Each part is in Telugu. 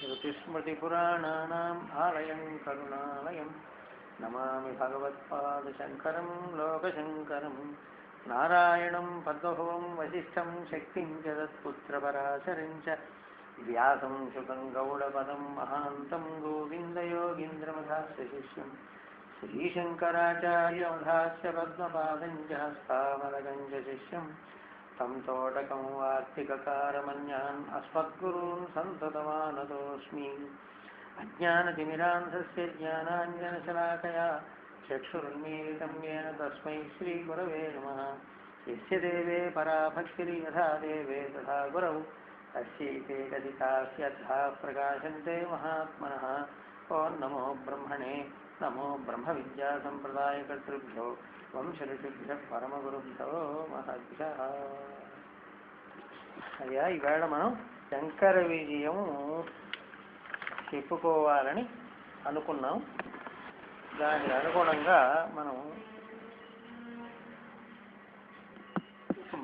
श्रुतिस्मृतिपुराणानाम् आलयं करुणालयं नमामि भगवत्पादशङ्करं लोकशङ्करं नारायणं पद्मभुवं वसिष्ठं शक्तिं च तत्पुत्रपराशरं च व्यासं शुकं गौडपदं महान्तं गोविन्दयोगीन्द्रमधास्य शिष्यं श्रीशङ्कराचार्यमधास्य पद्मपादं च हस्तामलकं च शिष्यं तं तोटकं वार्तिककारमन्यान् अस्मद्गुरून् सन्ततमानतोऽस्मि अज्ञानतिमिरान्धस्य ज्ञानाञ्जनशलाकया चक्षुरुन्मीलितं येन तस्मै श्रीगुरवे नमः। यस्य देवे परा भक्तिर्यथा देवे तथा गुरौ तस्यैते कथितास्यथा प्रकाशन्ते महात्मनः। ॐ नमो ब्रह्मणे नमो ब्रह्मविद्यासम्प्रदायकर्तृभ्यो వంశఋషిభ్యః పరమగురుభ్యో మహద్భ్యః. అయ్యా, ఈవేళ మనం శంకర విజయము చెప్పుకోవాలని అనుకున్నాం. దానికి అనుగుణంగా మనం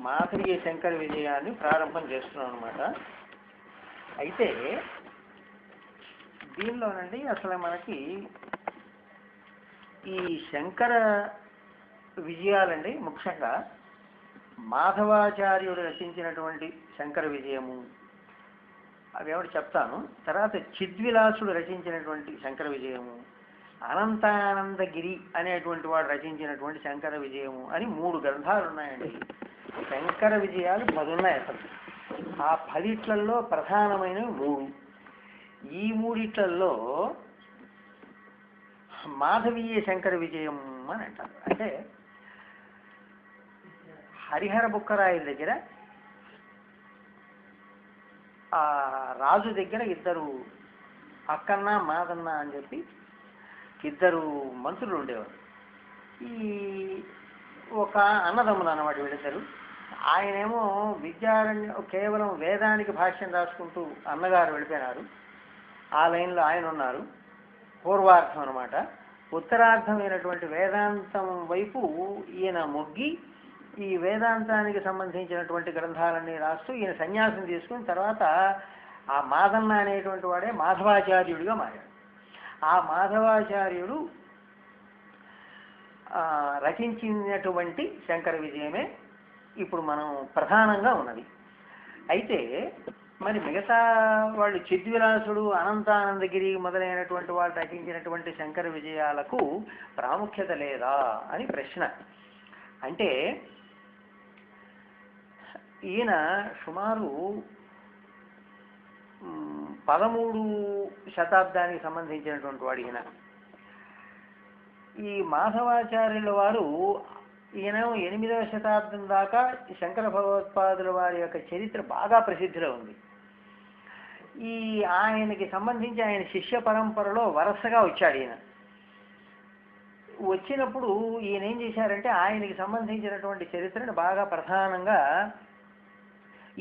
మాధవీయ శంకర విజయాన్ని ప్రారంభం చేస్తున్నాం అన్నమాట. అయితే దీనిలోనండి అసలు మనకి ఈ శంకర విజయాలండి ముఖ్యంగా మాధవాచార్యుడు రచించినటువంటి శంకర విజయము అవి ఎవరు చెప్తాను. తర్వాత చిద్విలాసుడు రచించినటువంటి శంకర విజయము, అనంతానందగిరి అనేటువంటి వాడు రచించినటువంటి శంకర విజయము అని 3 గ్రంథాలు ఉన్నాయండి. శంకర విజయాలు 10 ఉన్నాయి అసలు. ఆ 10 ప్రధానమైనవి 3. ఈ 3 మాధవీయ శంకర విజయం అని అంటారు. అంటే హరిహర బుక్కరాయల దగ్గర ఆ రాజు దగ్గర 2 అక్కన్న మాదన్న అని చెప్పి 2 మంత్రులు ఉండేవారు. ఈ ఒక అన్నదమ్ములు అన్నమాట వీళ్ళిద్దరు. ఆయనేమో విద్యారణ్యం కేవలం వేదానికి భాష్యం రాసుకుంటూ అన్నగారు వెళ్ళిపోయినారు. ఆ లైన్లో ఆయన ఉన్నారు. పూర్వార్థం అనమాట. ఉత్తరార్థమైనటువంటి వేదాంతం వైపు ఈయన మొగ్గి ఈ వేదాంతానికి సంబంధించినటువంటి గ్రంథాలన్నీ రాస్తూ ఈయన సన్యాసం తీసుకుని తర్వాత ఆ మాదన్న అనేటువంటి వాడే మాధవాచార్యుడిగా మారాడు. ఆ మాధవాచార్యుడు రచించినటువంటి శంకర విజయమే ఇప్పుడు మనం ప్రధానంగా ఉన్నది. అయితే మరి మిగతా వాళ్ళు చిద్విలాసుడు, అనంతానందగిరి మొదలైనటువంటి వాళ్ళు రచించినటువంటి శంకర విజయాలకు ప్రాముఖ్యత లేదా అని ప్రశ్న. అంటే ఈయన సుమారు 13వ శతాబ్దానికి సంబంధించినటువంటి వాడు ఈయన. ఈ మాధవాచార్యుల వారు ఈయన 8వ శతాబ్దం దాకా శంకర భగవత్పాదుల వారి యొక్క చరిత్ర బాగా ప్రసిద్ధిలో ఉంది. ఈ ఆయనకి సంబంధించి ఆయన శిష్య పరంపరలో వరుసగా వచ్చాడు. ఈయన వచ్చినప్పుడు ఈయన ఏం చేశారంటే ఆయనకి సంబంధించినటువంటి చరిత్రను బాగా ప్రధానంగా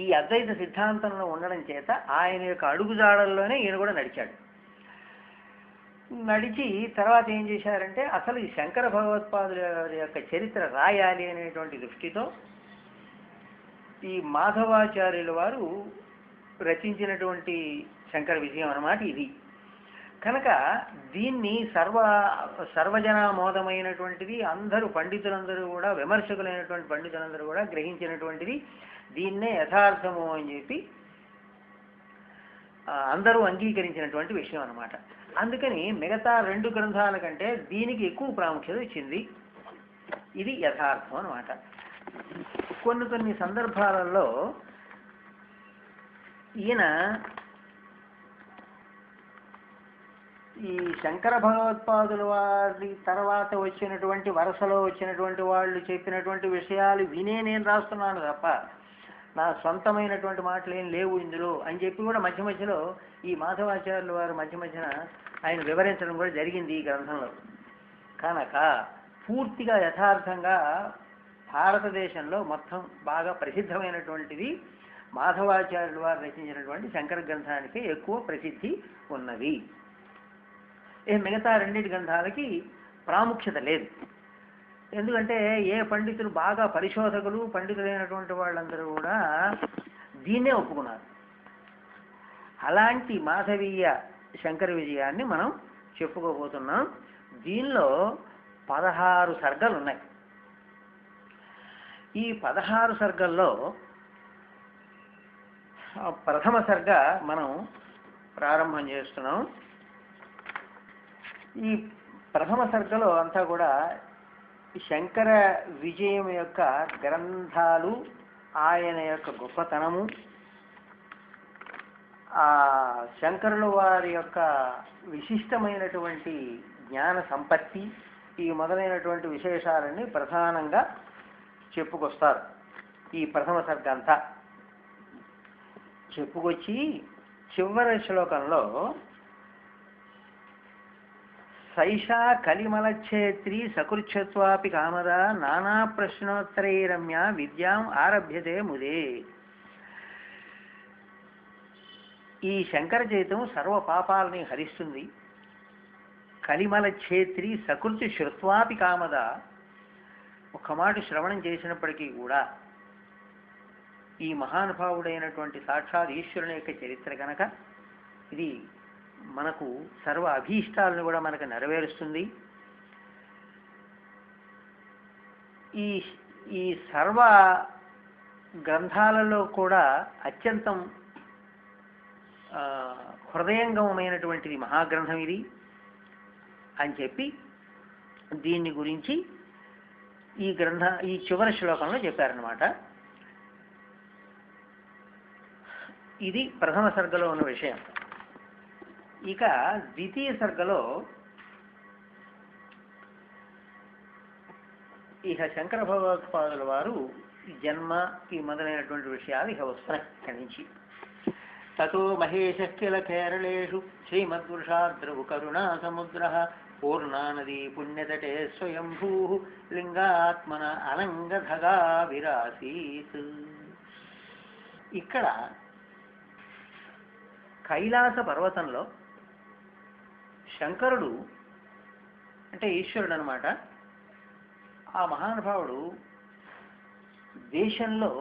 ఈ అద్వైత సిద్ధాంతంలో ఉండడం చేత ఆయన యొక్క అడుగుజాడల్లోనే ఈయన కూడా నడిచాడు. నడిచి తర్వాత ఏం చేశారంటే అసలు ఈ శంకర భగవత్పాదుల యొక్క చరిత్ర రాయాలి అనేటువంటి దృష్టితో ఈ మాధవాచార్యుల వారు రచించినటువంటి శంకర విజయం అన్నమాట ఇది. కనుక దీన్ని సర్వజనామోదమైనటువంటిది, అందరూ పండితులందరూ కూడా, విమర్శకులైనటువంటి పండితులందరూ కూడా గ్రహించినటువంటిది. దీన్నే యథార్థము అని చెప్పి అందరూ అంగీకరించినటువంటి విషయం అన్నమాట. అందుకని మిగతా 2 గ్రంథాల కంటే దీనికి ఎక్కువ ప్రాముఖ్యత ఇచ్చింది. ఇది యథార్థం అన్నమాట. కొన్ని సందర్భాలలో ఈయన ఈ శంకర భగవత్పాదుల వారి తర్వాత వచ్చినటువంటి వరుసలో వచ్చినటువంటి వాళ్ళు చెప్పినటువంటి విషయాలు వినే నేను రాస్తున్నాను తప్ప నా సొంతమైనటువంటి మాటలు ఏం లేవు ఇందులో అని చెప్పి కూడా మధ్య మధ్యలో ఈ మాధవాచార్యుల వారు మధ్యన ఆయన వివరించడం కూడా జరిగింది ఈ గ్రంథంలో. కనుక పూర్తిగా యథార్థంగా భారతదేశంలో మొత్తం బాగా ప్రసిద్ధమైనటువంటిది మాధవాచార్యుల వారు రచించినటువంటి శంకర గ్రంథానికి ఎక్కువ ప్రసిద్ధి ఉన్నది. మిగతా 2 గ్రంథాలకి ప్రాముఖ్యత లేదు. ఎందుకంటే ఏ పండితులు బాగా పరిశోధకులు పండితులైనటువంటి వాళ్ళందరూ కూడా దీన్నే ఒప్పుకున్నారు. అలాంటి మాధవీయ శంకర విజయాన్ని మనం చెప్పుకోబోతున్నాం. దీనిలో 16 సర్గలు ఉన్నాయి. ఈ 16 సర్గల్లో ప్రథమ సర్గ మనం ప్రారంభం చేస్తున్నాం. ఈ ప్రథమ సర్గలో అంతా కూడా శంకర విజయం యొక్క గ్రంథాలు, ఆయన యొక్క గొప్పతనము, ఆ శంకరుల వారి యొక్క విశిష్టమైనటువంటి జ్ఞాన సంపత్తి, ఈ మొదలైనటువంటి విశేషాలన్నీ ప్రధానంగా చెప్పుకొస్తారు. ఈ ప్రథమ సర్గ అంతా చెప్పుకొచ్చి చివరి శ్లోకంలో సైషా కలిమలక్షేత్రి సకృచ్ఛత్వాపి కామద నానా ప్రశ్నోత్తరైరమ్య విద్యాం ఆరభ్యతే ముదే. ఈ శంకర చైతం సర్వ పాపాలని హరిస్తుంది. కలిమలక్షేత్రి సకృతి శ్రుత్వాపి కామద, ఒక్క మాట శ్రవణం చేసినప్పటికీ కూడా ఈ మహానుభావుడైనటువంటి సాక్షాత్ ఈశ్వరుని యొక్క చరిత్ర కనుక ఇది మనకు సర్వ అభీష్టాలను కూడా మనకు నెరవేరుస్తుంది. ఈ ఈ సర్వ గ్రంథాలలో కూడా అత్యంతం హృదయంగమైనటువంటిది మహాగ్రంథం ఇది అని చెప్పి దీన్ని గురించి ఈ చివరి శ్లోకంలో చెప్పారనమాట. ఇది ప్రథమ సర్గలో ఉన్న విషయం. ఇక ద్వితీయ సర్గలో ఇక శంకర భగవత్పాదుల వారు జన్మ ఈ మొదలైనటువంటి విషయాలు ఇక వస్తున్నాయి ఇక్కడి నుంచి. తతో మహేశ కిల కేరళేషు శ్రీమద్వృషాద్రవు కరుణా సముద్ర పూర్ణా నదీ పుణ్యతటే స్వయంభూ లింగాత్మన అనంగధగా విరాసీత్. ఇక్కడ కైలాస పర్వతంలో శంకరుడు అంటే ఈశ్వరుడు అనమాట, ఆ మహానుభావుడు దేశంలో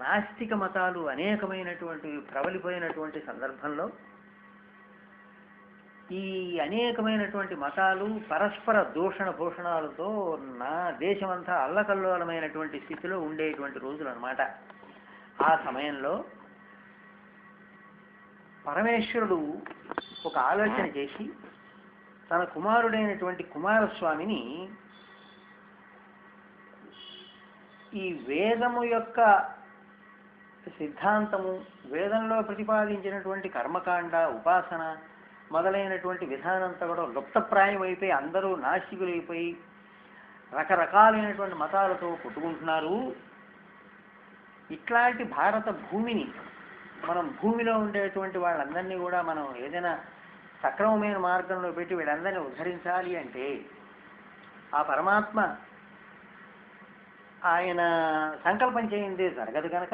నాస్తిక మతాలు అనేకమైనటువంటి ప్రబలిపోయినటువంటి సందర్భంలో ఈ అనేకమైనటువంటి మతాలు పరస్పర దూషణ భూషణాలతో నా దేశమంతా అల్లకల్లోలమైనటువంటి స్థితిలో ఉండేటువంటి రోజులు అనమాట. ఆ సమయంలో పరమేశ్వరుడు ఒక ఆలోచన చేసి తన కుమారుడైనటువంటి కుమారస్వామిని ఈ వేదము యొక్క సిద్ధాంతము, వేదంలో ప్రతిపాదించినటువంటి కర్మకాండ, ఉపాసన మొదలైనటువంటి విధానంతో కూడా లుప్తప్రాయం అయిపోయి అందరూ నాస్తికులైపోయి రకరకాలైనటువంటి మతాలతో పుట్టుకుంటున్నారు. ఇట్లాంటి భారత భూమిని మనం భూమిలో ఉండేటువంటి వాళ్ళందరినీ కూడా మనం ఏదైనా సక్రమమైన మార్గంలో పెట్టి వీళ్ళందరినీ ఉద్ధరించాలి అంటే ఆ పరమాత్మ ఆయన సంకల్పం చేయిందే జరగదు కనుక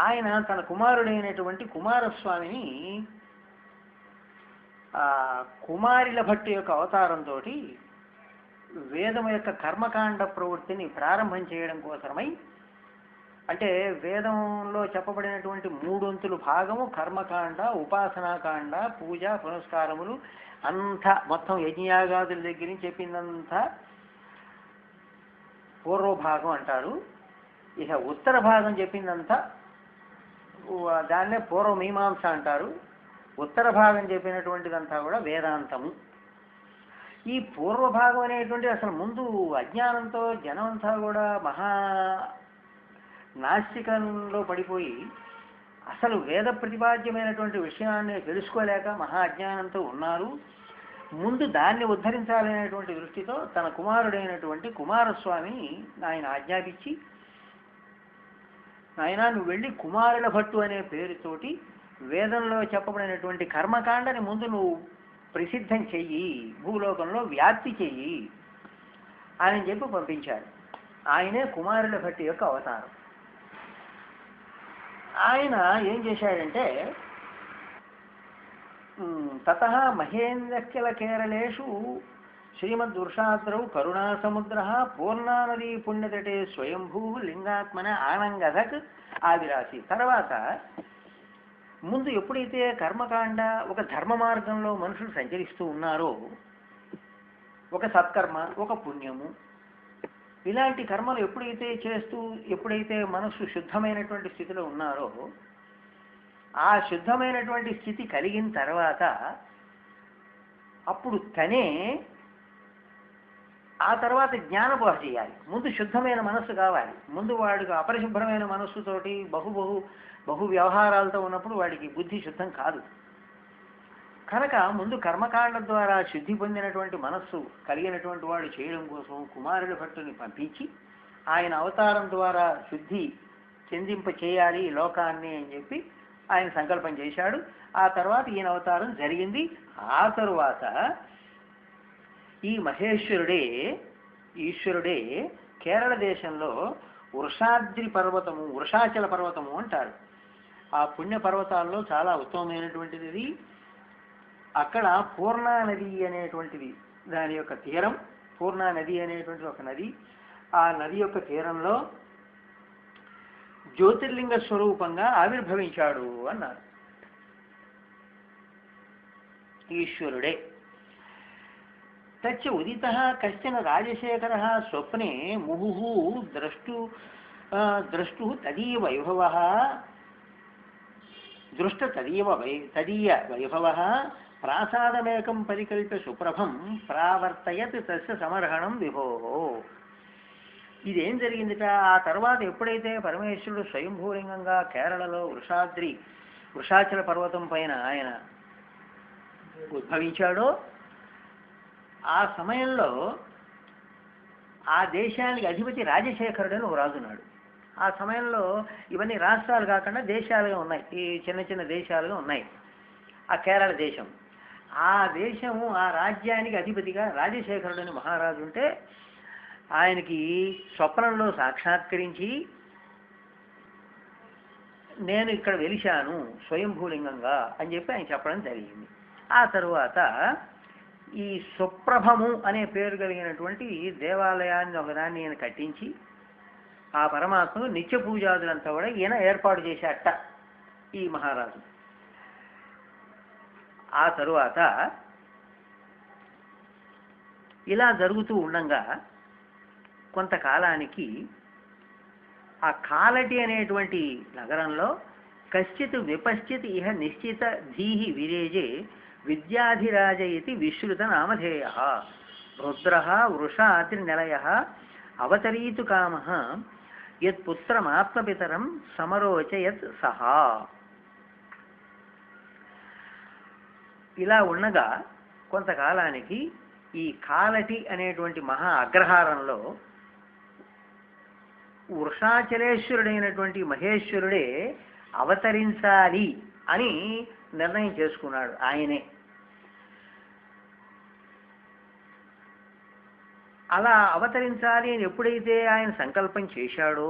ఆయన తన కుమారుడైనటువంటి కుమారస్వామిని కుమారిల భట్టు యొక్క అవతారంతో వేదము యొక్క కర్మకాండ ప్రవృత్తిని ప్రారంభం చేయడం కోసమై, అంటే వేదంలో చెప్పబడినటువంటి 3 వంతులు భాగము కర్మకాండ, ఉపాసనాకాండ, పూజ పునస్కారములు అంతా మొత్తం యజ్ఞయాగాదుల దగ్గర నుంచి చెప్పిందంతా పూర్వభాగం అంటారు. ఇక ఉత్తర భాగం చెప్పిందంతా దాన్నే పూర్వమీమాంస అంటారు. ఉత్తర భాగం చెప్పినటువంటిదంతా కూడా వేదాంతము. ఈ పూర్వభాగం అనేటువంటి అసలు ముందు అజ్ఞానంతో జనమంతా కూడా మహా నాస్తికంలో పడిపోయి అసలు వేద ప్రతిపాద్యమైనటువంటి విషయాన్ని తెలుసుకోలేక మహా అజ్ఞానంతో ఉన్నారు. ముందు దాన్ని ఉద్ధరించాలనేటువంటి దృష్టితో తన కుమారుడైనటువంటి కుమారస్వామిని ఆయన ఆజ్ఞాపించి, నాయనా నువ్వు వెళ్ళి కుమారుల భట్టు అనే పేరుతోటి వేదంలో చెప్పబడినటువంటి కర్మకాండని ముందు నువ్వు ప్రసిద్ధం చెయ్యి, భూలోకంలో వ్యాప్తి చెయ్యి అని చెప్పి పంపించారు. ఆయనే కుమారుల భట్టి యొక్క అవతారం. ఆయన ఏం చేశాడంటే తతః మహేంద్రకిల కేరళేషు శ్రీమద్వృషాద్రౌ కరుణా సముద్ర పూర్ణా నదీ పుణ్యతటే స్వయంభూ లింగాత్మన ఆనంగధక్ ఆవిరాసి. తర్వాత ముందు ఎప్పుడైతే కర్మకాండ ఒక ధర్మ మార్గంలో మనుషులు సంచరిస్తూ ఉన్నారో, ఒక సత్కర్మ, ఒక పుణ్యము, ఇలాంటి కర్మలు ఎప్పుడైతే చేస్తూ ఎప్పుడైతే మనస్సు శుద్ధమైనటువంటి స్థితిలో ఉన్నారో, ఆ శుద్ధమైనటువంటి స్థితి కలిగిన తర్వాత అప్పుడు తనే ఆ తర్వాత జ్ఞానబోధ చేయాలి. ముందు శుద్ధమైన మనస్సు కావాలి. ముందు వాడికి అపరిశుభ్రమైన మనస్సుతోటి బహు వ్యవహారాలతో ఉన్నప్పుడు వాడికి బుద్ధి శుద్ధం కాదు. కనుక ముందు కర్మకాండ ద్వారా శుద్ధి పొందినటువంటి మనస్సు కలిగినటువంటి వాడు చేయడం కోసం కుమారుడి భట్టుని పంపించి ఆయన అవతారం ద్వారా శుద్ధి చెందింప చేయాలి ఈ లోకాన్ని అని చెప్పి ఆయన సంకల్పం చేశాడు. ఆ తర్వాత ఈయన అవతారం జరిగింది. ఆ తరువాత ఈ మహేశ్వరుడే ఈశ్వరుడే కేరళ దేశంలో వృషాచల పర్వతము అంటారు. ఆ పుణ్య పర్వతాల్లో చాలా ఉత్తమమైనటువంటిది. అక్కడ పూర్ణా నది అనేటువంటిది దాని యొక్క తీరం. పూర్ణా నది అనేటువంటిది ఒక నది. ఆ నది యొక్క తీరంలో జ్యోతిర్లింగ స్వరూపంగా ఆవిర్భవించాడు అన్నారు ఈశ్వరుడే. తచ్చ ఉదిత కశ్చన రాజశేఖర స్వప్నే ముహు ద్రష్టు తదీయ వైభవ దృష్ట తదీయ వైభవ ప్రాసాదమేకం పరికల్ప్య సుప్రభం ప్రావర్తయత్ తస్య సమర్హణం విభో. ఇదేం జరిగిందిట? ఆ తర్వాత ఎప్పుడైతే పరమేశ్వరుడు స్వయంభూలింగంగా కేరళలో వృషాచల పర్వతం పైన ఆయన ఉద్భవించాడో, ఆ సమయంలో ఆ దేశానికి అధిపతి రాజశేఖరుడని ఒక రాజున్నాడు. ఆ సమయంలో ఇవన్నీ రాష్ట్రాలు కాకుండా దేశాలుగా ఉన్నాయి, ఈ చిన్న చిన్న దేశాలుగా ఉన్నాయి. ఆ కేరళ దేశం, ఆ దేశము, ఆ రాజ్యానికి అధిపతిగా రాజశేఖరుడని మహారాజు ఉంటే ఆయనకి స్వప్నంలో సాక్షాత్కరించి నేను ఇక్కడ వెలిశాను స్వయంభూలింగంగా అని చెప్పి ఆయన చెప్పడం జరిగింది. ఆ తరువాత ఈ సుప్రభము అనే పేరు కలిగినటువంటి దేవాలయాన్ని ఒకదాన్ని ఈయన కట్టించి ఆ పరమాత్మను నిత్య పూజాదులంతా కూడా ఈయన ఏర్పాటు చేశాట ఈ మహారాజు. ఆ తరువాత ఇలా జరుగుతూ ఉండగా కొంతకాలానికి ఆ కాలటి అనేటువంటి నగరంలో కశ్చిత్ విపశ్చిత్ ఇహ నిశ్చిత ధీహి విరేజే విద్యాధిరాజ ఇది విశ్రుత నామధేయ రుద్ర వృషాద్రినిలయ అవతరీతు కామ యత్పుత్రమాత్మపితరం సమరోచయత్ సహా. ఇలా ఉండగా కొంతకాలానికి ఈ కాలటి అనేటువంటి మహా అగ్రహారంలో వృషాచలేశ్వరుడైనటువంటి మహేశ్వరుడే అవతరించాలి అని నిర్ణయం చేసుకున్నాడు ఆయనే. అలా అవతరించాలి అని ఎప్పుడైతే ఆయన సంకల్పం చేశాడో,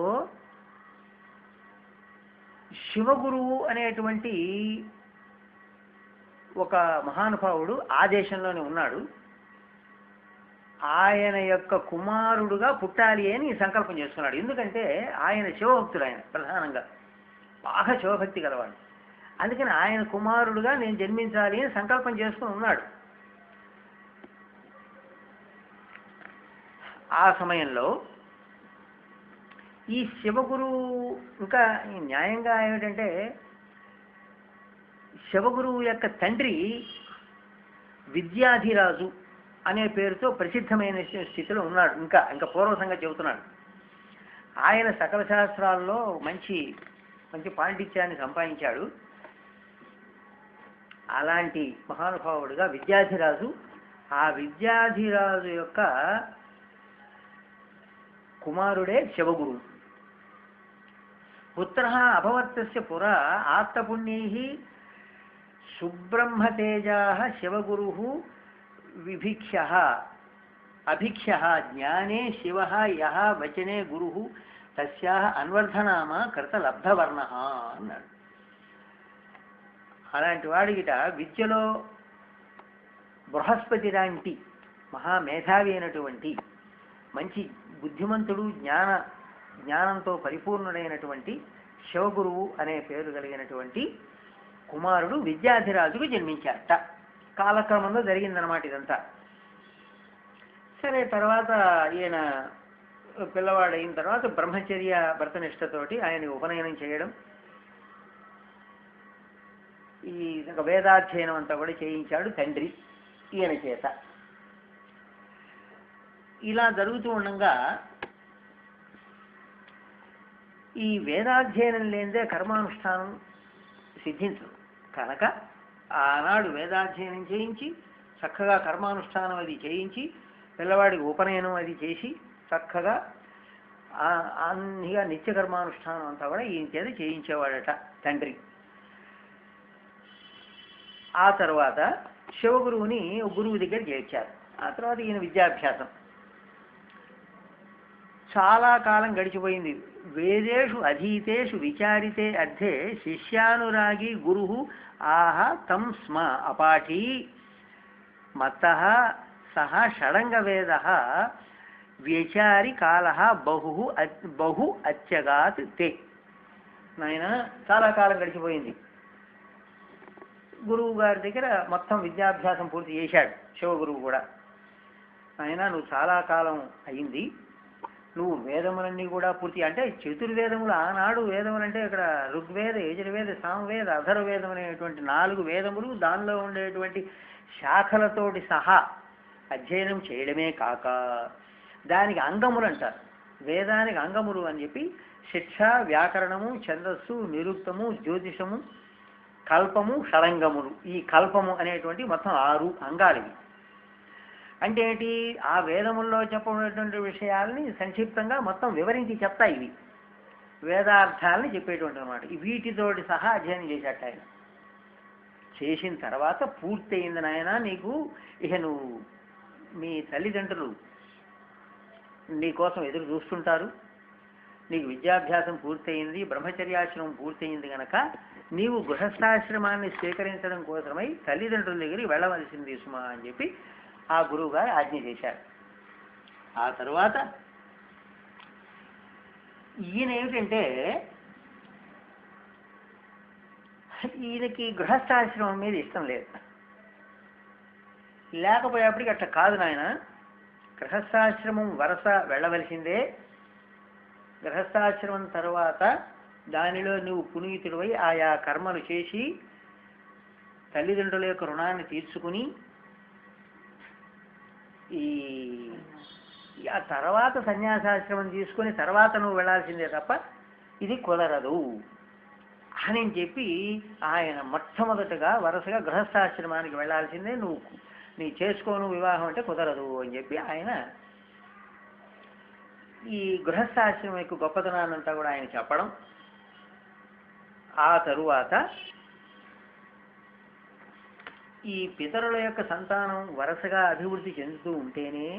శివగురువు అనేటువంటి ఒక మహానుభావుడు ఆ దేశంలోనే ఉన్నాడు. ఆయన యొక్క కుమారుడుగా పుట్టాలి అని సంకల్పం చేసుకున్నాడు. ఎందుకంటే ఆయన శివభక్తుడు, ఆయన ప్రధానంగా బాగా శివభక్తి గలవాడు. అందుకని ఆయన కుమారుడుగా నేను జన్మించాలి అని సంకల్పం చేసుకుని ఉన్నాడు. ఆ సమయంలో ఈ శివగురువు ఇంకా న్యాయంగా ఏమిటంటే శివగురువు యొక్క తండ్రి విద్యాధిరాజు అనే పేరుతో ప్రసిద్ధమైన స్థితిలో ఉన్నాడు. ఇంకా పూర్వసంగా చెబుతున్నాడు. ఆయన సకల శాస్త్రాల్లో మంచి పాండిత్యాన్ని సంపాదించాడు. అలాంటి మహానుభావుడుగా విద్యాధిరాజు, ఆ విద్యాధిరాజు యొక్క కుమారుడే శివగురువు. పుత్ర అభవత్తస్య పురా ఆప్తపుణ్యైః సుబ్రహ్మతేజా శివగురు విభిక్ష్యః అభిక్ష్యః జ్ఞానే శివః యః వచనే గురుః తస్యాః అన్వర్ధనామ కృతలబ్ధవర్ణః అన్నాడు. అలాంటి వాడికిట విద్యలో బృహస్పతి లాంటి మహామేధావి అయినటువంటి మంచి బుద్ధిమంతుడు, జ్ఞానంతో పరిపూర్ణుడైనటువంటి శివగురువు అనే పేరు కలిగినటువంటి కుమారుడు విద్యాధిరాజుకు జన్మించారట. కాలక్రమంలో జరిగిందనమాట ఇదంతా. సరే, తర్వాత ఈయన పిల్లవాడు అయిన తర్వాత బ్రహ్మచర్య వ్రతనిష్టతోటి ఆయన ఉపనయనం చేయడం, ఈ వేదాధ్యయనం అంతా కూడా చేయించాడు తండ్రి ఈయన చేత. ఇలా జరుగుతూ ఉండగా ఈ వేదాధ్యయనం లేనిదే కర్మానుష్ఠానం సిద్ధించదు కనుక ఆనాడు వేదాధ్యయనం చేయించి చక్కగా కర్మానుష్ఠానం అది చేయించి పిల్లవాడికి ఉపనయనం అది చేసి చక్కగా అన్నిగా నిత్య కర్మానుష్ఠానం అంతా కూడా ఈయన చేత చేయించేవాడట తండ్రి. ఆ తర్వాత శివగురువుని గురువు దగ్గర చేర్చారు. ఆ తర్వాత ఈయన విద్యాభ్యాసం చాలా కాలం గడిచిపోయింది. వేదేషు అధీతేషు విచారితే అర్థే శిష్యానురాగి గురు ఆహ తం స్మ అపాఠీ మత్తః సహ షడంగవేద వ్యచారి కాల బహు అత్యగాత్ తే. నాయన చాలా కాలం గడిచిపోయింది. గురువు గారి దగ్గర మొత్తం విద్యాభ్యాసం పూర్తి చేశాడు శివగురువు కూడా. నాయన నువ్వు చాలా కాలం అయింది, నువ్వు వేదములన్నీ కూడా పూర్తి, అంటే చతుర్వేదములు ఆనాడు వేదములు అంటే ఇక్కడ ఋగ్వేద, యజుర్వేద, సామవేద, అథర్వవేదం అనేటువంటి 4 వేదములు దానిలో ఉండేటువంటి శాఖలతోటి సహా అధ్యయనం చేయడమే కాక దానికి అంగములు అంటారు. వేదానికి అంగములు అని చెప్పి శిక్ష, వ్యాకరణము, ఛందస్సు, నిరుక్తము, జ్యోతిషము, కల్పము, షడంగములు. ఈ కల్పము అనేటువంటి మొత్తం 6 అంగాలు ఇవి. అంటే ఏంటి? ఆ వేదముల్లో చెప్పబడినటువంటి విషయాల్ని సంక్షిప్తంగా మొత్తం వివరించి చెప్తాయి. ఇవి వేదార్థాలని చెప్పేటువంటి అనమాట. వీటితోటి సహా అధ్యయనం చేసేట ఆయన. చేసిన తర్వాత పూర్తయింది నాయన నీకు, ఇక నువ్వు మీ తల్లిదండ్రులు నీ కోసం ఎదురు చూస్తుంటారు, నీకు విద్యాభ్యాసం పూర్తయింది, బ్రహ్మచర్యాశ్రమం పూర్తయింది కనుక నీవు గృహస్థాశ్రమాన్ని స్వీకరించడం కోసమై తల్లిదండ్రుల దగ్గరికి వెళ్ళవలసింది సుమా అని చెప్పి ఆ గురువు గారు ఆజ్ఞ చేశారు. ఆ తర్వాత ఈయన ఏమిటంటే ఈయనకి గృహస్థాశ్రమం మీద ఇష్టం లేదు. లేకపోయేప్పటికి అట్లా కాదు నాయన, గృహస్థాశ్రమం వరస వెళ్ళవలసిందే. గృహస్థాశ్రమం తర్వాత దానిలో నువ్వు పునీతుడివై ఆయా కర్మలు చేసి తల్లిదండ్రుల యొక్క రుణాన్ని తీర్చుకుని ఆ తర్వాత సన్యాసాశ్రమం తీసుకుని తర్వాత నువ్వు వెళ్ళాల్సిందే తప్ప ఇది కుదరదు అని చెప్పి ఆయన మొట్టమొదటగా వరుసగా గృహస్థాశ్రమానికి వెళ్ళాల్సిందే, నువ్వు నీ చేసుకోను వివాహం అంటే కుదరదు అని చెప్పి ఆయన ఈ గృహస్థాశ్రమం యొక్క గొప్పతనాన్నంతా కూడా ఆయన చెప్పడం. ఆ తరువాత ఈ పితరుల యొక్క సంతానం వరుసగా అభివృద్ధి చెందుతూ ఉంటేనే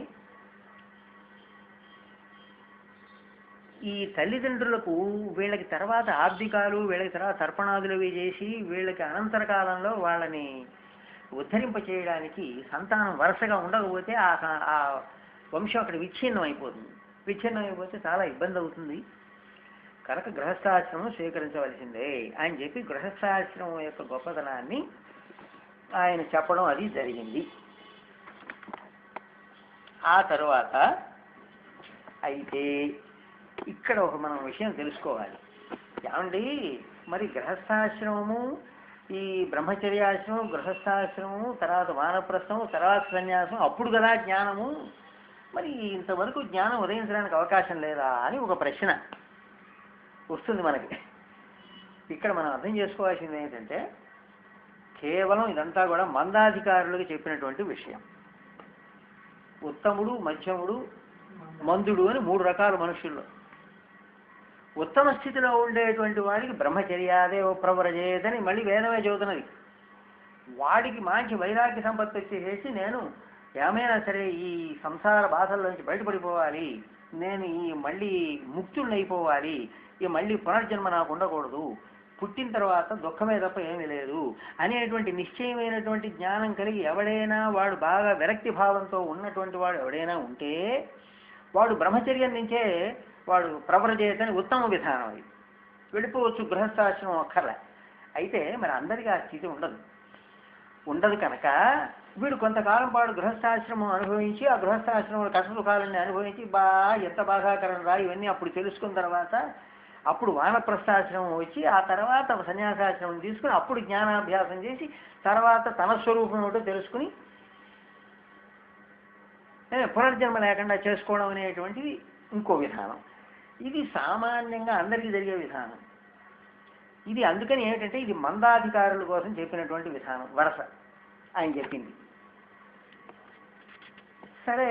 ఈ తల్లిదండ్రులకు వీళ్ళకి తర్వాత ఆబ్దికాలు, వీళ్ళకి తర్వాత తర్పణాదులు అవి చేసి వీళ్ళకి అనంతర కాలంలో వాళ్ళని ఉద్ధరింప చేయడానికి సంతానం వరుసగా ఉండకపోతే ఆ వంశం అక్కడ విచ్ఛిన్నం అయిపోతుంది. విచ్ఛిన్నం అయిపోతే చాలా ఇబ్బంది అవుతుంది కనుక గృహస్థాశ్రమం స్వీకరించవలసిందే అని చెప్పి గృహస్థాశ్రమం యొక్క గొప్పతనాన్ని ఆయన చెప్పడం అది జరిగింది. ఆ తరువాత అయితే ఇక్కడ ఒక మనం విషయం తెలుసుకోవాలి. ఏమండి, మరి గృహస్థాశ్రమము, ఈ బ్రహ్మచర్యాశ్రమం, గృహస్థాశ్రమము, తర్వాత వానప్రస్థము, తర్వాత సన్యాసం, అప్పుడు కదా జ్ఞానము, మరి ఇంతవరకు జ్ఞానం ఉదయించడానికి అవకాశం లేదా అని ఒక ప్రశ్న వస్తుంది మనకి. ఇక్కడ మనం అర్థం చేసుకోవాల్సింది ఏంటంటే కేవలం ఇదంతా కూడా మందాధికారులకు చెప్పినటువంటి విషయం. ఉత్తముడు, మధ్యముడు, మందుడు అని 3 రకాల మనుషుల్లో ఉత్తమ స్థితిలో ఉండేటువంటి వాడికి బ్రహ్మచర్యాదే ప్రవ్రజేదని మళ్ళీ వేదమే చెబుతున్నది. వాడికి మంచి వైరాగ్య సంపత్తి వచ్చేసేసి నేను ఏమైనా సరే ఈ సంసార బాధల్లోంచి బయటపడిపోవాలి, నేను ఈ మళ్ళీ ముక్తుల్ని అయిపోవాలి, ఈ మళ్ళీ పునర్జన్మ నాకు ఉండకూడదు, పుట్టిన తర్వాత దుఃఖమే తప్ప ఏమీ లేదు అనేటువంటి నిశ్చయమైనటువంటి జ్ఞానం కలిగి ఎవడైనా వాడు బాగా విరక్తి భావంతో ఉన్నటువంటి వాడు ఎవడైనా ఉంటే వాడు బ్రహ్మచర్యం నుంచే వాడు ప్రవ్రజేతని ఉత్తమ విధానం అది వెళ్ళిపోవచ్చు, గృహస్థాశ్రమం అక్కర్లే. అయితే మరి అందరికీ ఆ స్థితి ఉండదు కనుక వీడు కొంతకాలం పాటు గృహస్థాశ్రమం అనుభవించి ఆ గృహస్థాశ్రమంలో కష్ట సుఖాలన్నీ అనుభవించి ఎంత బాధాకరం రా ఇవన్నీ అప్పుడు తెలుసుకున్న తర్వాత అప్పుడు వానప్రస్థాశ్రమం వచ్చి ఆ తర్వాత సన్యాసాశ్రమం తీసుకుని అప్పుడు జ్ఞానాభ్యాసం చేసి తర్వాత తన స్వరూపం ఏమిటో తెలుసుకుని పునర్జన్మ లేకుండా చేసుకోవడం అనేటువంటిది ఇంకో విధానం. ఇది సామాన్యంగా అందరికీ జరిగే విధానం. ఇది అందుకని ఏమిటంటే ఇది మందాధికారుల కోసం చెప్పినటువంటి విధానం వరస ఆయన చెప్పింది. సరే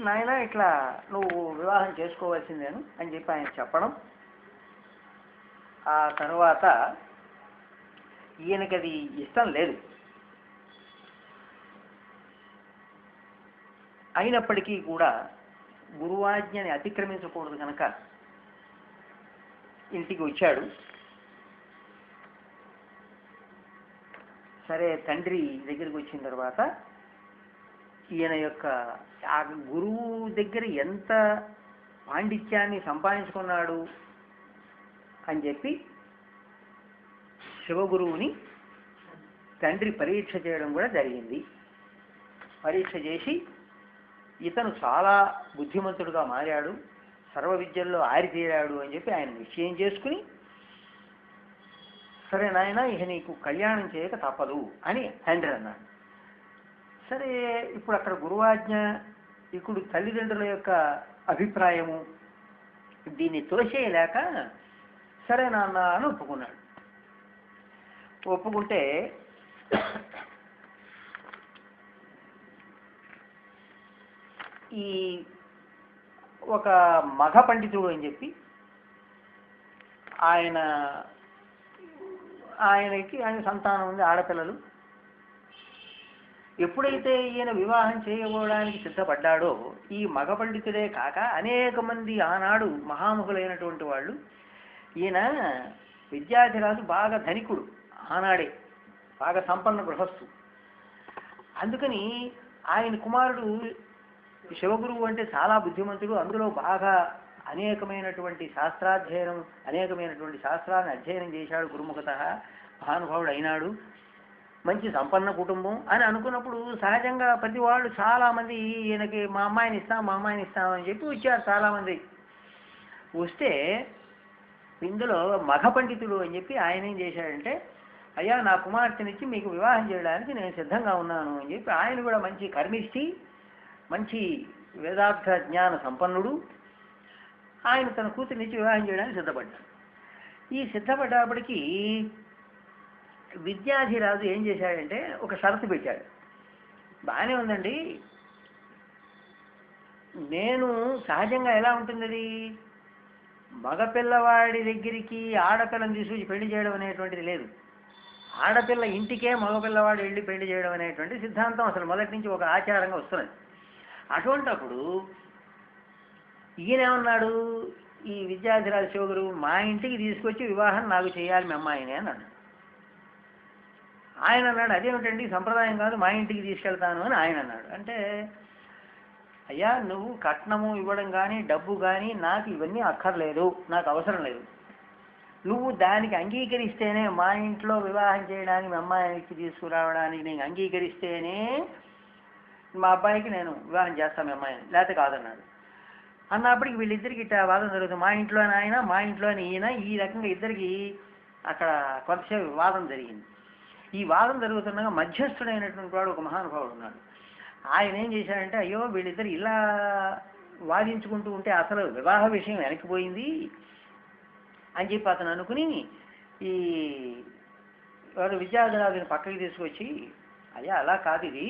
నాయన ఇట్లా నువ్వు వివాహం చేసుకోవాల్సిందేను అని చెప్పి ఆయన చెప్పడం. ఆ తర్వాత ఈయనకి అది ఇష్టం లేదు. అయినప్పటికీ కూడా గురువాజ్ఞని అతిక్రమించకూడదు కనుక ఇంటికి వచ్చాడు. సరే తండ్రి దగ్గరికి వచ్చిన తర్వాత ఈయన యొక్క ఆ గురువు దగ్గర ఎంత పాండిత్యాన్ని సంపాదించుకున్నాడు అని చెప్పి శివగురువుని తండ్రి పరీక్ష చేయడం కూడా జరిగింది. పరీక్ష చేసి ఇతను చాలా బుద్ధిమంతుడుగా మారాడు, సర్వ విద్యల్లో ఆరితేరాడు అని చెప్పి ఆయన నిశ్చయం చేసుకుని సరే నాయన ఇక నీకు కళ్యాణం చేయక తప్పదు అని తండ్రి అన్నాడు. సరే ఇప్పుడు అక్కడ గురువాజ్ఞ ఇప్పుడు తల్లిదండ్రుల యొక్క అభిప్రాయము దీన్ని తోసేయలేక సరే నాన్న అని ఒప్పుకున్నాడు. ఒప్పుకుంటే ఈ ఒక మగ పండితుడు అని చెప్పి ఆయన సంతానం ఉంది, ఆడపిల్లలు. ఎప్పుడైతే ఈయన వివాహం చేయబోవడానికి సిద్ధపడ్డాడో ఈ మగ పండితుడే కాక అనేక మంది ఆనాడు మహాముఖులైనటువంటి వాళ్ళు, ఈయన విద్యాధిరాజు బాగా ధనికుడు, ఆనాడే బాగా సంపన్న గృహస్థు. అందుకని ఆయన కుమారుడు శివగురువు అంటే చాలా బుద్ధిమంతుడు, అందులో బాగా అనేకమైనటువంటి శాస్త్రాన్ని అధ్యయనం చేశాడు, గురుముఖత మహానుభావుడు అయినాడు, మంచి సంపన్న కుటుంబం అని అనుకున్నప్పుడు సహజంగా ప్రతి వాళ్ళు చాలామంది ఈయనకి మా అమ్మాయిని ఇస్తామని చెప్పి వచ్చారు చాలామంది. వస్తే ఇందులో మగ పండితుడు అని చెప్పి ఆయన ఏం చేశాడంటే, అయ్యా నా కుమార్తెనిచ్చి మీకు వివాహం చేయడానికి నేను సిద్ధంగా ఉన్నాను అని చెప్పి ఆయన కూడా మంచి కర్మిష్టి, మంచి వేదార్థ జ్ఞాన సంపన్నుడు, ఆయన తన కూతురినిచ్చి వివాహం చేయడానికి సిద్ధపడ్డాడు. ఈ సిద్ధపడ్డప్పటికీ విద్యాధిరాజు ఏం చేశాడంటే ఒక షరతు పెట్టాడు. బాగానే ఉందండి, నేను సహజంగా ఎలా ఉంటుంది అది, మగపిల్లవాడి దగ్గరికి ఆడపిల్లని తీసుకొచ్చి పెళ్లి చేయడం అనేటువంటిది లేదు. ఆడపిల్ల ఇంటికే మగపిల్లవాడు వెళ్ళి పెళ్లి చేయడం అనేటువంటి సిద్ధాంతం అసలు మొదటి నుంచి ఒక ఆచారంగా వస్తున్నది. అటువంటప్పుడు ఈయనేమన్నాడు, ఈ విద్యాధిరాజు శివగురువు మా ఇంటికి తీసుకొచ్చి వివాహం నాకు చేయాలి మీ అమ్మాయిని అన్నాడు. ఆయన అన్నాడు, అదేమిటండి సంప్రదాయం కాదు, మా ఇంటికి తీసుకెళ్తాను అని ఆయన అన్నాడు. అంటే అయ్యా నువ్వు కట్నము ఇవ్వడం కానీ డబ్బు కానీ నాకు ఇవన్నీ అక్కర్లేదు, నాకు అవసరం లేదు. నువ్వు దానికి అంగీకరిస్తేనే, మా ఇంట్లో వివాహం చేయడానికి మీ అమ్మాయికి తీసుకురావడానికి నేను అంగీకరిస్తేనే మా అబ్బాయికి నేను వివాహం చేస్తాను మీ అమ్మాయిని, లేకపోతే కాదన్నాడు. అన్నప్పటికి వీళ్ళిద్దరికి ఇట్లా వాదన జరుగుతుంది, మా ఇంట్లోని ఆయన మా ఇంట్లోని ఈయన, ఈ రకంగా ఇద్దరికి అక్కడ కొంతసేపు వాదన జరిగింది. ఈ వాదన జరుగుతుండగా మధ్యస్థుడైనటువంటి వాడు ఒక మహానుభావుడు ఉన్నాడు. ఆయన ఏం చేశాడంటే, అయ్యో వీళ్ళిద్దరు ఇలా వాదించుకుంటూ ఉంటే అసలు వివాహ విషయం వెనక్కిపోయింది అని చెప్పి అతను అనుకుని ఈ వాడు విద్యాధిరాజుని పక్కకి తీసుకొచ్చి, అయ్యా అలా కాదు, ఇది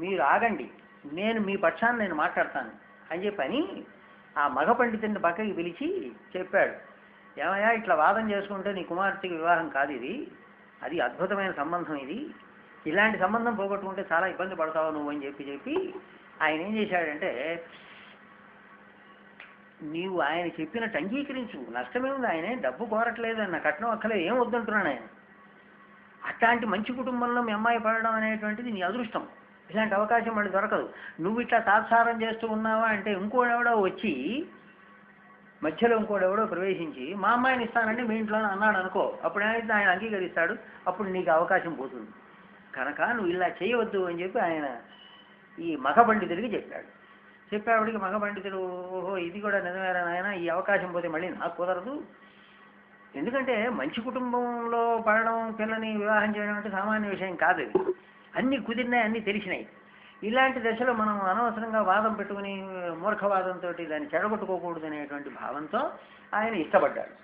మీరు ఆగండి, నేను మీ పక్షాన్ని నేను మాట్లాడతాను అని చెప్పని ఆ మగ పండితుని పక్కకి పిలిచి చెప్పాడు. ఏమయ్యా ఇట్లా వాదన చేసుకుంటే నీ కుమార్తెకి వివాహం కాదు ఇది, అది అద్భుతమైన సంబంధం, ఇది ఇలాంటి సంబంధం పోగొట్టుకుంటే చాలా ఇబ్బంది పడతావు నువ్వు అని చెప్పి ఆయన ఏం చేశాడంటే, నీవు ఆయన చెప్పినట్టు అంగీకరించు, నష్టమే ఉంది, ఆయనే డబ్బు కోరట్లేదు, నా కట్నం అక్కలేదు, ఏం వద్దంటున్నాను ఆయన. అట్లాంటి మంచి కుటుంబంలో మీ అమ్మాయి పడడం అనేటువంటిది నీ అదృష్టం, ఇలాంటి అవకాశం మళ్ళీ దొరకదు. నువ్వు ఇట్లా తాత్సారం చేస్తూ ఉన్నావా అంటే ఇంకోడెవడో వచ్చి మధ్యలో ఇంకోటి ఎవడో ప్రవేశించి మా అమ్మాయిని ఇస్తానండి మీ ఇంట్లోనే అన్నాడు అనుకో, అప్పుడు ఏమైతే ఆయన అంగీకరిస్తాడు, అప్పుడు నీకు అవకాశం పోతుంది. కనుక నువ్వు ఇలా చేయవద్దు అని చెప్పి ఆయన ఈ మగ పండితుడికి చెప్పాడు. చెప్పేవాడికి మగ పండితుడు ఓహో ఇది కూడా నిజమేరా నాయన, ఈ అవకాశం పోతే మళ్ళీ నాకు కుదరదు. ఎందుకంటే మంచి కుటుంబంలో పడడం, పిల్లని వివాహం చేయడం అంటే సామాన్య విషయం కాదు. అన్నీ కుదిరినాయి, అన్నీ తెలిసినాయి. ఇలాంటి దశలో మనం అనవసరంగా వాదం పెట్టుకుని మూర్ఖవాదంతో దాన్ని చెడగొట్టుకోకూడదు అనేటువంటి భావంతో ఆయన ఇష్టపడ్డాడు.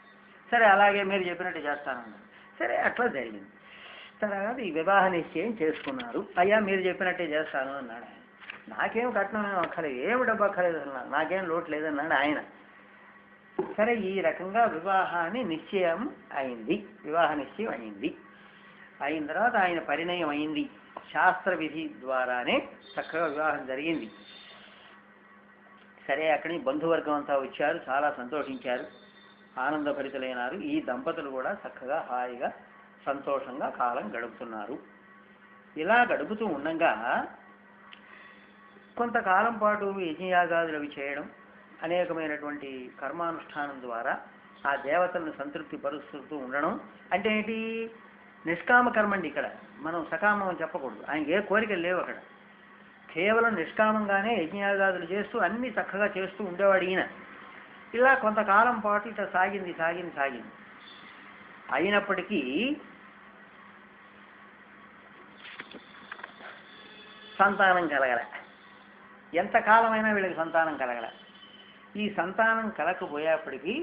సరే అలాగే మీరు చెప్పినట్టు చేస్తానన్నాడు. సరే అట్లా జరిగింది. తర్వాత ఈ వివాహ నిశ్చయం చేసుకున్నారు. అయ్యా మీరు చెప్పినట్టే చేస్తాను అన్నాడు ఆయన. నాకేం కట్నం అక్కర్లేదు, ఏమి డబ్బు అక్కర్లేదు అన్నాడు, నాకేం లోటు లేదన్నాడు ఆయన. సరే ఈ రకంగా వివాహాన్ని నిశ్చయం అయింది. వివాహ నిశ్చయం అయింది. అయిన తర్వాత ఆయన పరిణయం అయింది. శాస్త్ర విధి ద్వారానే చక్కగా వివాహం జరిగింది. సరే అక్కడి బంధువర్గం అంతా వచ్చారు, చాలా సంతోషించారు, ఆనందభరితులైనారు. ఈ దంపతులు కూడా చక్కగా హాయిగా సంతోషంగా కాలం గడుపుతున్నారు. ఇలా గడుపుతూ ఉండగా కొంతకాలం పాటు యజ్ఞయాగాదులు అవి చేయడం, అనేకమైనటువంటి కర్మానుష్ఠానం ద్వారా ఆ దేవతలను సంతృప్తి పరుస్తూ ఉండడం. అంటే ఏంటి? నిష్కామ కర్మ అండి. ఇక్కడ మనం సకామం అని చెప్పకూడదు. ఆయనకి ఏ కోరికలు లేవు అక్కడ. కేవలం నిష్కామంగానే యజ్ఞయాగాదులు చేస్తూ అన్ని చక్కగా చేస్తూ ఉండేవాడు ఈయన. ఇలా కొంతకాలం పాటు ఇట్లా సాగింది. అయినప్పటికీ సంతానం కలగల. ఎంతకాలమైనా వీళ్ళకి సంతానం కలగల. ఈ సంతానం కలగకపోయేప్పటికీ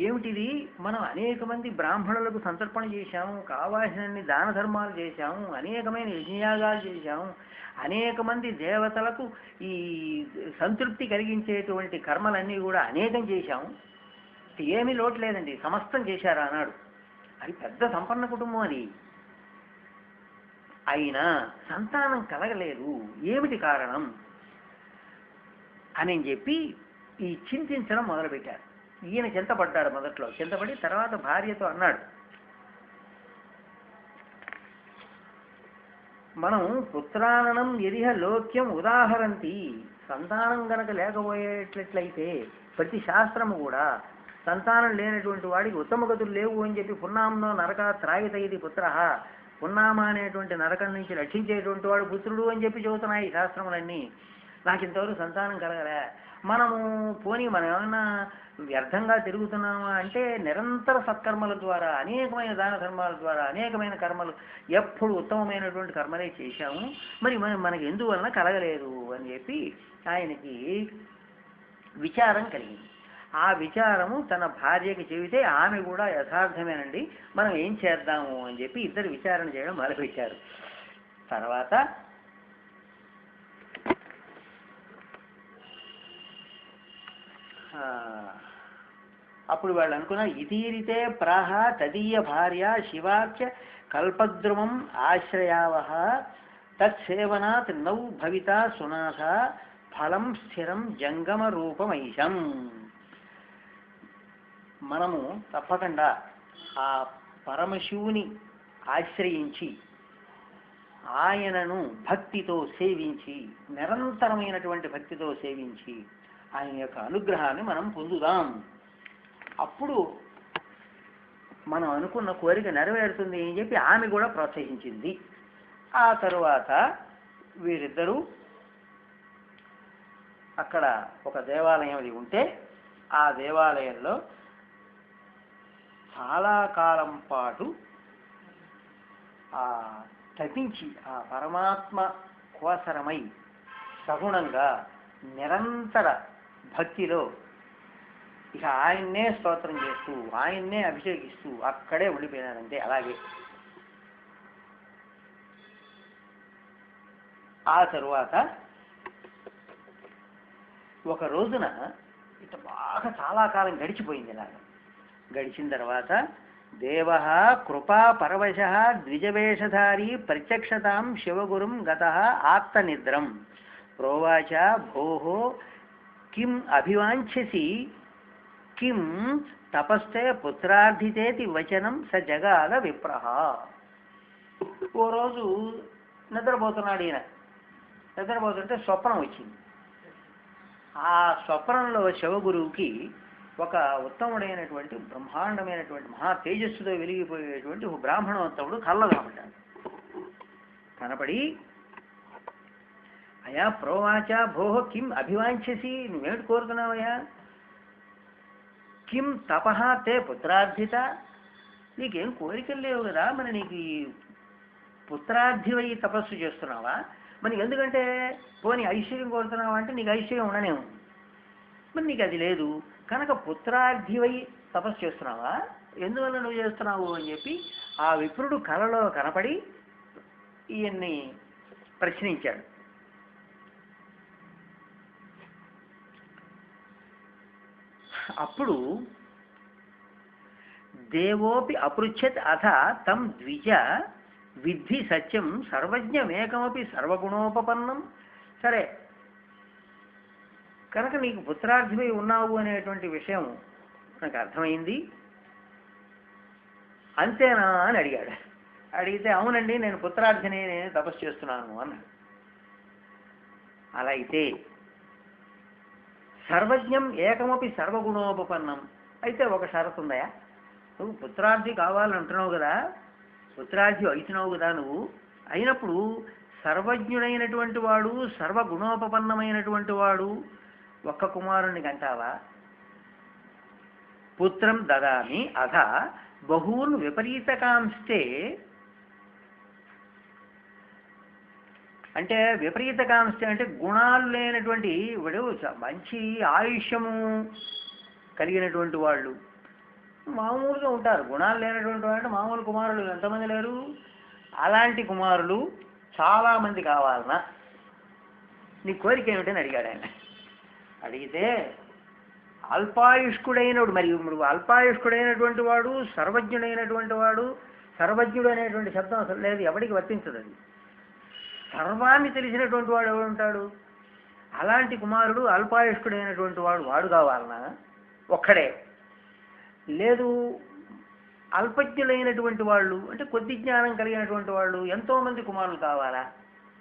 ఏమిటిది, మనం అనేక మంది బ్రాహ్మణులకు సంతర్పణ చేశాము, కావాల్సినన్ని దాన ధర్మాలు చేశాము, అనేకమైన యజ్ఞయాగాలు చేశాము, అనేక మంది దేవతలకు ఈ సంతృప్తి కలిగించేటువంటి కర్మలన్నీ కూడా అనేకం చేశాము, ఏమీ లోటు లేదండి, సమస్తం చేశారా అన్నాడు. అది పెద్ద సంపన్న కుటుంబం అది. అయినా సంతానం కలగలేదు, ఏమిటి కారణం అని చెప్పి ఈ చింతించడం మొదలుపెట్టారు. ఈయన చింతపడ్డాడు. మొదట్లో చింతపడి తర్వాత భార్యతో అన్నాడు, మనం పుత్రాననం ఎరిహ లోక్యం ఉదాహరంతి, సంతానం గనక లేకపోయేటట్లయితే ప్రతి శాస్త్రము కూడా సంతానం లేనటువంటి వాడికి ఉత్తమ గతులు లేవు అని చెప్పి పున్నాంలో నరక త్రాగితయిది పుత్ర, పున్నామ అనేటువంటి నరకం నుంచి రక్షించేటువంటి వాడు పుత్రుడు అని చెప్పి చెబుతున్నాయి ఈ శాస్త్రములన్నీ. నాకు ఇంతవరకు సంతానం కలగలే. మనము పోనీ మనం ఏమన్నా వ్యర్థంగా తిరుగుతున్నామా అంటే నిరంతర సత్కర్మల ద్వారా, అనేకమైన దాన ధర్మాల ద్వారా, అనేకమైన కర్మలు, ఎప్పుడు ఉత్తమమైనటువంటి కర్మలే చేశాము, మరి మనకి ఎందువలన కలగలేదు అని చెప్పి ఆయనకి విచారం కలిగింది. ఆ విచారము తన భార్యకి చెబితే ఆమె కూడా యథార్థమేనండి, మనం ఏం చేద్దాము అని చెప్పి ఇద్దరు విచారణ చేయడం మొదలుపెట్టారు. తర్వాత అప్పుడు వాళ్ళు అనుకున్నారు, ఇతీరితే ప్రాహ తదీయ భార్య శివాఖ్య కల్పద్రుమం ఆశ్రయావహ తత్సేవనాత్ నౌ భవిత సునాథ ఫలం స్థిరం జంగమ రూపమైషం. మనము తప్పకుండా ఆ పరమశివుని ఆశ్రయించి ఆయనను భక్తితో సేవించి, నిరంతరమైనటువంటి భక్తితో సేవించి ఆయన యొక్క అనుగ్రహాన్ని మనం పొందుదాం. అప్పుడు మనం అనుకున్న కోరిక నెరవేరుతుంది అని చెప్పి ఆమె కూడా ప్రోత్సహించింది. ఆ తరువాత వీరిద్దరూ అక్కడ ఒక దేవాలయం అది ఉంటే ఆ దేవాలయంలో చాలా కాలం పాటు తపించి ఆ పరమాత్మ కోసరమై సగుణంగా నిరంతర భక్తిలో ఇక ఆయన్నే స్తోత్రం చేస్తూ, ఆయన్నే అభిషేకిస్తూ అక్కడే ఉండిపోయినారంటే. అలాగే ఆ తరువాత ఒక రోజున ఇట బాగా చాలా కాలం గడిచిపోయింది. ఇలాగ గడిచిన తర్వాత దేవ కృపా పరవశ ద్విజవేషధారీ ప్రత్యక్షతాం శివగురుం గత ఆత్మనిద్రం ప్రోవాచ భోహో కిం అభివాంఛసి కిం తపస్తే పుత్రార్థితేతి వచనం స జగాద విప్రహ. ఓ రోజు నిద్రపోతున్నాడు ఈయన. నిద్రపోతుంటే స్వప్నం వచ్చింది. ఆ స్వప్నంలో శివగురువుకి ఒక ఉత్తముడైనటువంటి బ్రహ్మాండమైనటువంటి మహా తేజస్సుతో వెలిగిపోయేటువంటి ఒక బ్రాహ్మణోత్తముడు కళ్ళ కనపడ్డాడు. కనపడి, అయా ప్రోవాచ భోహ కిం అభివాంఛసి, నువ్వేమిటి కోరుతున్నావయ్యా? కిం తపహ తే పుత్రార్థిత, నీకేం కోరికలు లేవు కదా, మరి నీకు ఈ పుత్రార్థివై తపస్సు చేస్తున్నావా? మరి ఎందుకంటే పోనీ ఐశ్వర్యం కోరుతున్నావా అంటే నీకు ఐశ్వర్యం ఉండనేమో, మరి నీకు అది లేదు కనుక పుత్రార్థివై తపస్సు చేస్తున్నావా, ఎందువల్ల నువ్వు చేస్తున్నావు అని చెప్పి ఆ విప్రుడు కలలో కనపడి ఈయన్ని ప్రశ్నించాడు. అప్పుడు దేవోపి అపృచ్ఛత్ అథ తం ద్విజ విద్ధి సత్యం సర్వజ్ఞమేకమపి సర్వగుణోపపన్నం. సరే, కనుక నీకు పుత్రార్థివై ఉన్నావు అనేటువంటి విషయం నాకు అర్థమైంది, అంతేనా అని అడిగాడు. అడిగితే అవునండి, నేను పుత్రార్థిని, నేను తపస్సు చేస్తున్నాను అన్నాడు. అలా అయితే సర్వజ్ఞం ఏకమపి సర్వగుణోపపన్నం, అయితే ఒక షరతు ఉందయా, నువ్వు పుత్రార్థి కావాలంటున్నావు కదా, పుత్రార్థి అవుతున్నావు కదా, నువ్వు అయినప్పుడు సర్వజ్ఞుడైనటువంటి వాడు సర్వగుణోపపన్నమైనటువంటి వాడు ఒక్క కుమారుణ్ణి కంటావా? పుత్రం దదామి అథ బహూన్ విపరీతకాంస్తే, అంటే విపరీతకాంస్తే అంటే గుణాలు లేనటువంటి వాడు, మంచి ఆయుష్యము కలిగినటువంటి వాళ్ళు మామూలుగా ఉంటారు. గుణాలు లేనటువంటి వాళ్ళు మామూలు కుమారులు ఎంతమంది లేరు, అలాంటి కుమారులు చాలామంది కావాలనా, నీ కోరిక ఏమిటని అడిగాడు ఆయన. అడిగితే అల్పాయుష్కుడైనడు, మరి ఇప్పుడు అల్పాయుష్కుడైనటువంటి వాడు సర్వజ్ఞుడైనటువంటి వాడు, సర్వజ్ఞుడు అనేటువంటి శబ్దం అసలు లేదు, ఎవరికి వర్తించదు. అది సర్వాన్ని తెలిసినటువంటి వాడు ఎవడు ఉంటాడు? అలాంటి కుమారుడు అల్పాయుష్కుడైనటువంటి వాడు కావాలనా? ఒక్కడే. లేదు, అల్పజ్ఞులైనటువంటి వాళ్ళు అంటే కొద్ది జ్ఞానం కలిగినటువంటి వాళ్ళు ఎంతోమంది కుమారులు కావాలా,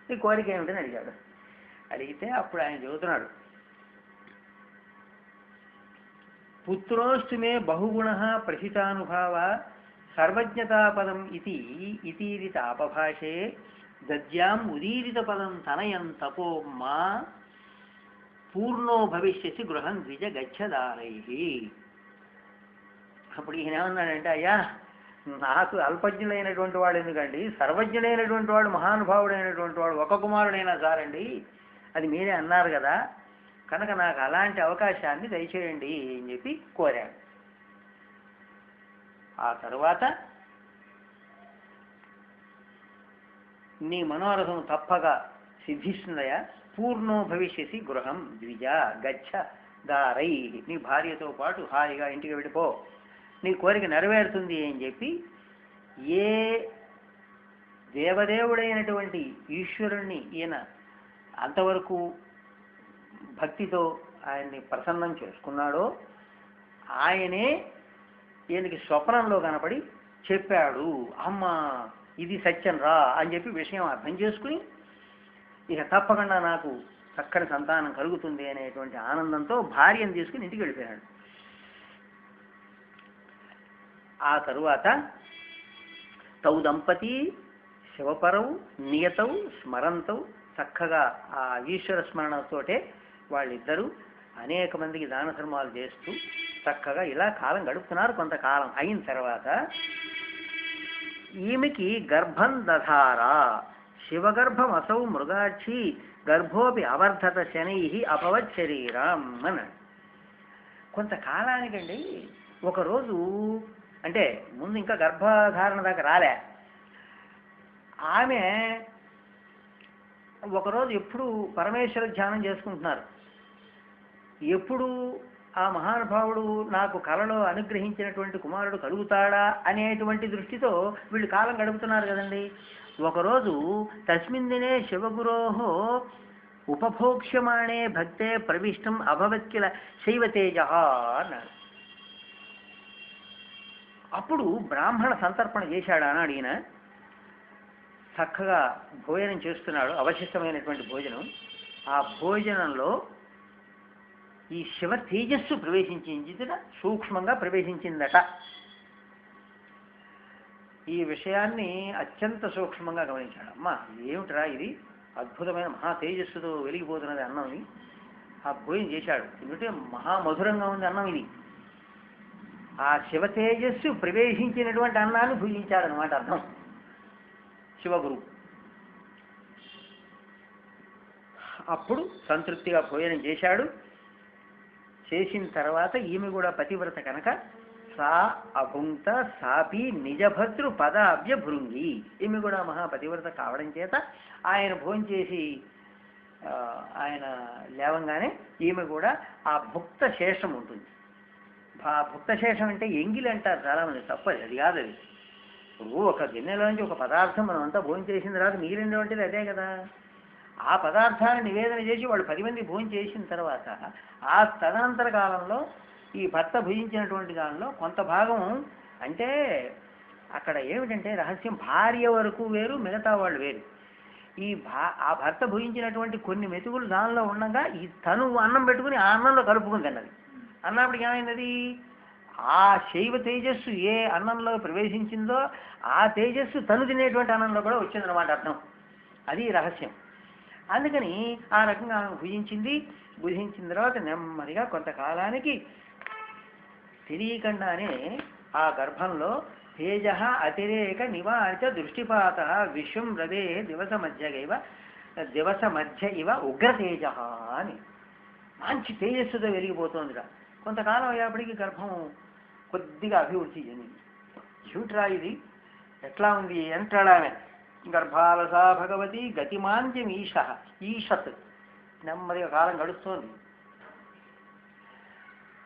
ఈ కోరిక ఏమిటని అడిగాడు. అడిగితే అప్పుడు ఆయన చెబుతున్నాడు, పుత్రోస్తు మే బహుగుణ ప్రసితానుభావ సర్వజ్ఞతాపదం ఇతీరిత అపభాషే దద్యాం ఉదీరిత పదం తనయం తపో మా పూర్ణో భవిష్యసి గృహం ద్విజ గచ్చదారై. అప్పుడు ఈయన ఏమన్నాడంటే, అయ్యా నాకు అల్పజ్ఞులైనటువంటి వాడు ఎందుకండి, సర్వజ్ఞుడైనటువంటి వాడు మహానుభావుడైనటువంటి వాడు ఒక కుమారుడైనా చాలండి, అది మీరే అన్నారు కదా, కనుక నాకు అలాంటి అవకాశాన్ని దయచేయండి అని చెప్పి కోరాడు. ఆ తరువాత నీ మనోరథం తప్పగా సిద్ధిస్తుందయా, పూర్ణో భవిష్యసి గృహం ద్విజ గచ్చ దారై, నీ భార్యతో పాటు హాయిగా ఇంటికి వెళ్ళిపో, నీ కోరిక నెరవేరుతుంది అని చెప్పి ఏ దేవదేవుడైనటువంటి ఈశ్వరుణ్ణి ఈయన అంతవరకు భక్తితో ఆయన్ని ప్రసన్నం చేసుకున్నాడో ఆయనే ఈయనకి స్వప్నంలో కనపడి చెప్పాడు, అమ్మ ఇది సత్యం రా అని చెప్పి విషయం అర్థం చేసుకుని ఇక తప్పకుండా నాకు చక్కని సంతానం కలుగుతుంది అనేటువంటి ఆనందంతో భార్యను తీసుకుని ఇంటికి వెళ్ళిపోయాడు. ఆ తరువాత తౌ దంపతి శివపరౌ నియతౌ స్మరంతౌ, చక్కగా ఆ ఈశ్వర స్మరణతోటే వాళ్ళిద్దరూ అనేక మందికి దాన ధర్మాలు చేస్తూ చక్కగా ఇలా కాలం గడుపుతున్నారు. కొంతకాలం అయిన తర్వాత ఈమెకి గర్భం దధారా, శివగర్భం అసౌ మృగాక్షి గర్భోపి అవర్ధత శనై అపవత్ శరీరం అన్నాడు. కొంతకాలానికండి ఒకరోజు, అంటే ముందు ఇంకా గర్భధారణ దాకా రాలే, ఆమె ఒకరోజు ఎప్పుడు పరమేశ్వర ధ్యానం చేసుకుంటున్నారు, ఎప్పుడు ఆ మహానుభావుడు నాకు కలలో అనుగ్రహించినటువంటి కుమారుడు కలుగుతాడా అనేటువంటి దృష్టితో వీళ్ళు కాలం గడుపుతున్నారు కదండి. ఒకరోజు తస్మిన్ దినే శివగురోహో ఉపభోక్ష్యమాణే భక్తే ప్రవిష్టం అభవత్కిల శైవతేజ అన్నాడు. అప్పుడు బ్రాహ్మణ సంతర్పణ చేశాడు అన్నాడు ఈయన. చక్కగా భోజనం చేస్తున్నాడు, అవశిష్టమైనటువంటి భోజనం. ఆ భోజనంలో ఈ శివ తేజస్సు ప్రవేశించిందిట, సూక్ష్మంగా ప్రవేశించిందట. ఈ విషయాన్ని అత్యంత సూక్ష్మంగా గమనించాడు. అమ్మా ఏమిట్రా ఇది, అద్భుతమైన మహా తేజస్సుతో వెలిగిపోతున్నది అన్నం. ఆ భోజనం చేశాడు, ఎందుకంటే మహామధురంగా ఉంది అన్నం ఇది. ఆ శివ తేజస్సు ప్రవేశించినటువంటి అన్నాన్ని భుజించాడనమాట అర్థం శివగురువు. అప్పుడు సంతృప్తిగా భోజనం చేశాడు. చేసిన తర్వాత ఈమె కూడా పతివ్రత కనుక సా అభుంక్త సాపి నిజభద్రు పదాభ్య భృంగి, ఈమె కూడా మహాపతివ్రత కావడం చేత ఆయన భోంచేసి ఆయన లేవంగానే ఈమె కూడా ఆ భుక్త శేషం ఉంటుంది. ఆ భుక్త శేషం అంటే ఎంగిలి అంటారు చాలామంది, తప్పది, అది కాదు. అది ఇప్పుడు ఒక గిన్నెలోంచి ఒక పదార్థం మనం అంతా భోంచేసిన తర్వాత మిగిలినటువంటిది అదే కదా. ఆ పదార్థాన్ని నివేదన చేసి వాళ్ళు 10 మంది భోజనం చేసిన తర్వాత ఆ తదనంతర కాలంలో ఈ భర్త భుజించినటువంటి కాలంలో కొంత భాగం, అంటే అక్కడ ఏమిటంటే రహస్యం, భార్య వరకు వేరు, మిగతా వాళ్ళు వేరు. ఆ భర్త భుజించినటువంటి కొన్ని మెతుకులు దానిలో ఉండగా ఈ తను అన్నం పెట్టుకుని ఆ అన్నంలో కలుపుకుంది అన్నది. అన్నప్పటికి ఏమైంది, ఆ శైవ తేజస్సు ఏ అన్నంలో ప్రవేశించిందో ఆ తేజస్సు తను తినేటువంటి అన్నంలో కూడా వచ్చిందనమాట అర్థం. అది రహస్యం. అందుకని ఆ రకంగా ఆమె భుజించిన తర్వాత నెమ్మదిగా కొంతకాలానికి తెలియకుండానే ఆ గర్భంలో తేజ అతిరేక నివారిత దృష్టిపాత విశ్వం హృదే దివస మధ్య ఇవ ఉగ్రతేజ అని మంచి తేజస్సుతో వెలిగిపోతుందిరా. కొంతకాలం అయ్యేప్పటికీ గర్భం కొద్దిగా అభివృద్ధి చెందింది. ఏమిట్రా ఇది, ఎట్లా ఉంది అంటాడు ఆమె. గర్భాలసా భగవతి గతిమాంద్యం ఈషత్, నెమ్మదిగా కాలం గడుస్తోంది.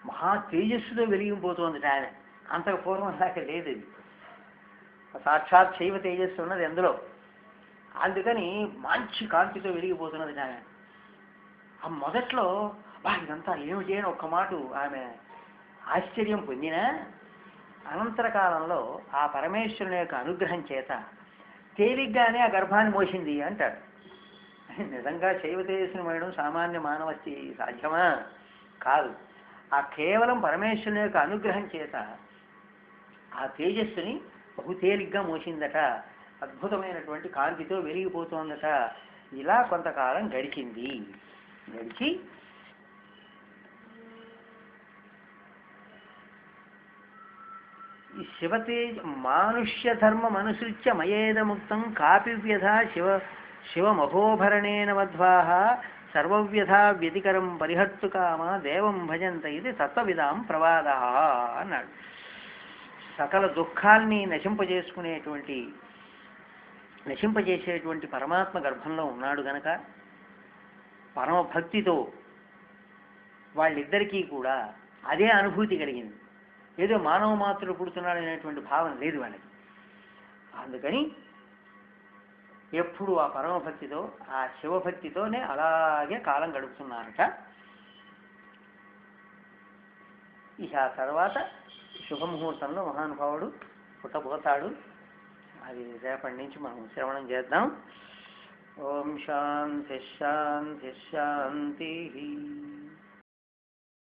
మహా తేజస్సుతో వెలిగిపోతోంది ఆయన. అంతకు పూర్వం దాకా లేదు ఇది, సాక్షాత్ శైవ తేజస్సు ఉన్నది అందులో. అందుకని మంచి కాంతితో వెలిగిపోతున్నది ఆయన. ఆ మొదట్లో ఇదంతా ఏమిటి అని ఒక్క మాట ఆమె ఆశ్చర్యం పొందినా, అనంతర కాలంలో ఆ పరమేశ్వరుని యొక్క అనుగ్రహం చేత తేలిగ్గానే ఆ గర్భాన్ని మోసింది అంటాడు. నిజంగా శైవ తేజస్సుని మోయడం సామాన్య మానవకి సాధ్యమా? కాదు. ఆ కేవలం పరమేశ్వరుని యొక్క అనుగ్రహం చేత ఆ తేజస్సుని బహు తేలిగ్గా మోసిందట, అద్భుతమైనటువంటి కాంతితో వెలిగిపోతోందట. ఇలా కొంతకాలం గడిచింది. గడిచి ఈ శివతేజ మానుష్య ధర్మం అనుసృత్య మయేదముక్తం కాపి వ్యధా శివమహోభరణేన వధ్వాః సర్వవ్యథా వ్యతికరం పరిహర్తు కామ దేవం భజంత ఇది తత్వవిదాం ప్రవాదః అన్నాడు. సకల దుఃఖాల్ని నశింపజేసేటువంటి పరమాత్మ గర్భంలో ఉన్నాడు గనక పరమభక్తితో వాళ్ళిద్దరికీ కూడా అదే అనుభూతి కలిగింది. ఏదో మానవ మాత్రుడు పుడుతున్నాడు అనేటువంటి భావన లేదు వాళ్ళకి. అందుకని ఎప్పుడు ఆ పరమభక్తితో ఆ శివభక్తితోనే అలాగే కాలం గడుపుతున్నారట. ఇక ఆ తర్వాత శుభముహూర్తంలో మహానుభావుడు పుట్టబోతాడు. అది రేపటి నుంచి మనం శ్రవణం చేద్దాం. ఓం శాంతి శాంతి శాంతి.